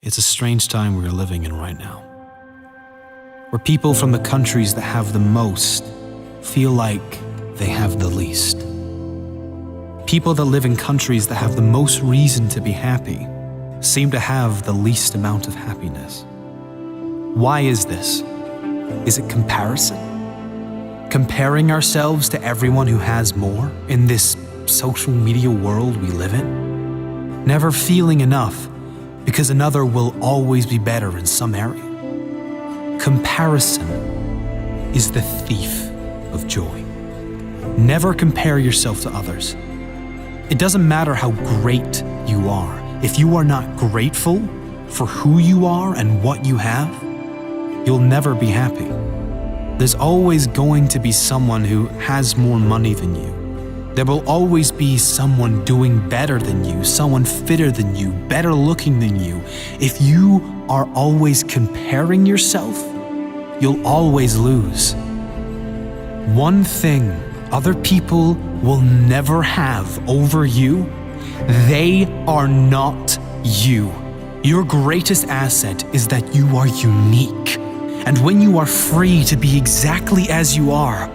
It's a strange time we are living in right now, where people from the countries that have the most feel like they have the least. People that live in countries that have the most reason to be happy seem to have the least amount of happiness. Why is this? Is it comparison? Comparing ourselves to everyone who has more in this social media world we live in? Never feeling enough because another will always be better in some area. Comparison is the thief of joy. Never compare yourself to others. It doesn't matter how great you are. If you are not grateful for who you are and what you have, you'll never be happy. There's always going to be someone who has more money than you. There will always be someone doing better than you, someone fitter than you, better looking than you. If you are always comparing yourself, you'll always lose. One thing other people will never have over you: they are not you. Your greatest asset is that you are unique. And when you are free to be exactly as you are,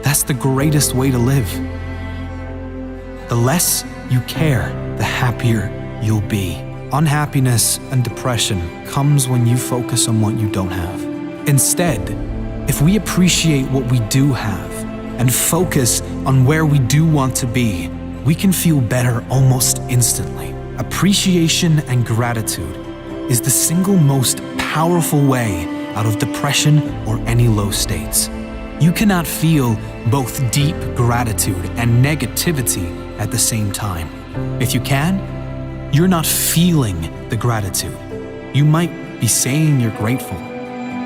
that's the greatest way to live. The less you care, the happier you'll be. Unhappiness and depression comes when you focus on what you don't have. Instead, if we appreciate what we do have and focus on where we do want to be, we can feel better almost instantly. Appreciation and gratitude is the single most powerful way out of depression or any low states. You cannot feel both deep gratitude and negativity at the same time. If you can, you're not feeling the gratitude. You might be saying you're grateful,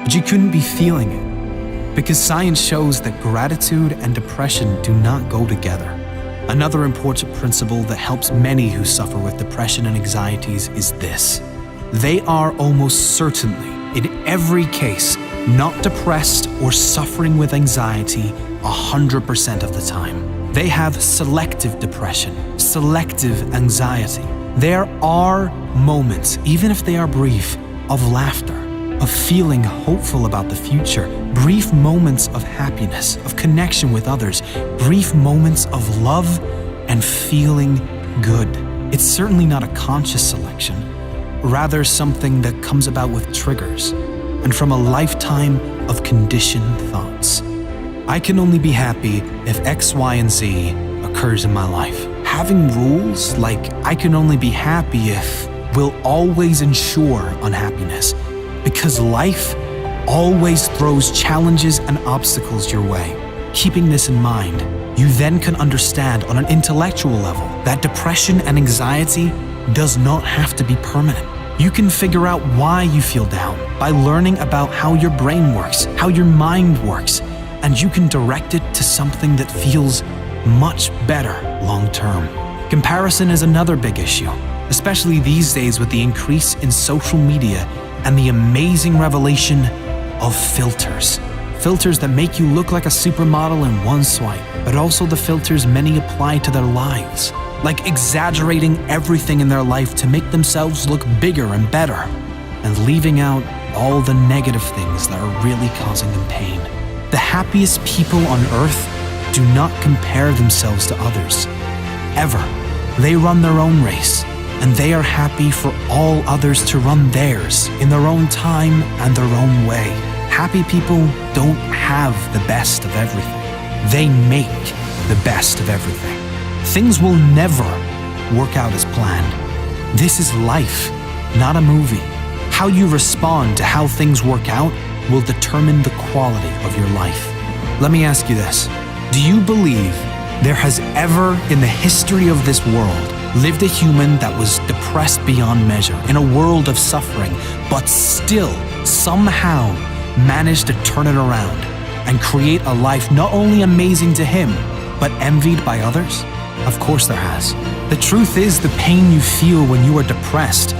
but you couldn't be feeling it, because science shows that gratitude and depression do not go together. Another important principle that helps many who suffer with depression and anxieties is this: they are almost certainly, in every case, not depressed or suffering with anxiety 100% of the time. They have selective depression, selective anxiety. There are moments, even if they are brief, of laughter, of feeling hopeful about the future, brief moments of happiness, of connection with others, brief moments of love and feeling good. It's certainly not a conscious selection, rather something that comes about with triggers and from a lifetime of conditioned thoughts. I can only be happy if X, Y, and Z occurs in my life. Having rules like I can only be happy if will always ensure unhappiness, because life always throws challenges and obstacles your way. Keeping this in mind, you then can understand on an intellectual level that depression and anxiety does not have to be permanent. You can figure out why you feel down by learning about how your brain works, how your mind works, and you can direct it to something that feels much better long term. Comparison is another big issue, especially these days with the increase in social media and the amazing revelation of filters. Filters that make you look like a supermodel in one swipe, but also the filters many apply to their lives, like exaggerating everything in their life to make themselves look bigger and better, and leaving out all the negative things that are really causing them pain. The happiest people on earth do not compare themselves to others, ever. They run their own race, and they are happy for all others to run theirs in their own time and their own way. Happy people don't have the best of everything. They make the best of everything. Things will never work out as planned. This is life, not a movie. How you respond to how things work out will determine the quality of your life. Let me ask you this. Do you believe there has ever in the history of this world lived a human that was depressed beyond measure in a world of suffering, but still somehow managed to turn it around and create a life not only amazing to him, but envied by others? Of course there has. The truth is, the pain you feel when you are depressed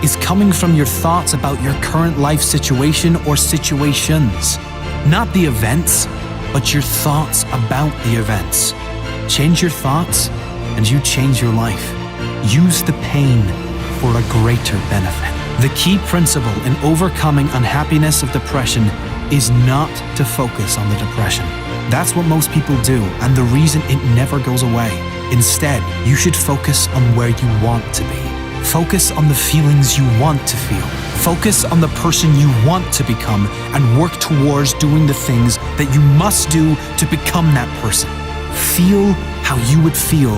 is coming from your thoughts about your current life situation or situations. Not the events, but your thoughts about the events. Change your thoughts and you change your life. Use the pain for a greater benefit. The key principle in overcoming unhappiness of depression is not to focus on the depression. That's what most people do, and the reason it never goes away. Instead, you should focus on where you want to be. Focus on the feelings you want to feel. Focus on the person you want to become and work towards doing the things that you must do to become that person. Feel how you would feel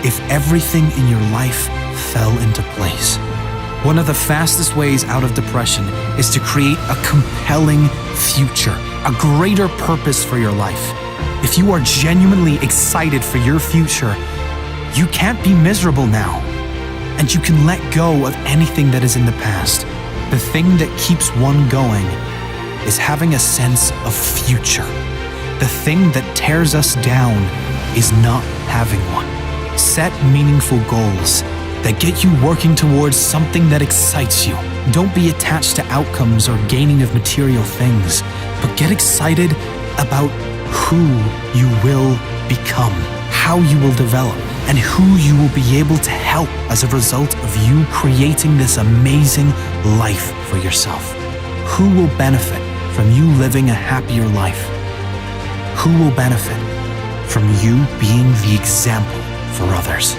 if everything in your life fell into place. One of the fastest ways out of depression is to create a compelling future, a greater purpose for your life. If you are genuinely excited for your future, you can't be miserable now, and you can let go of anything that is in the past. The thing that keeps one going is having a sense of future. The thing that tears us down is not having one. Set meaningful goals that get you working towards something that excites you. Don't be attached to outcomes or gaining of material things, but get excited about who you will become, how you will develop, and who you will be able to help as a result of you creating this amazing life for yourself. Who will benefit from you living a happier life? Who will benefit from you being the example for others?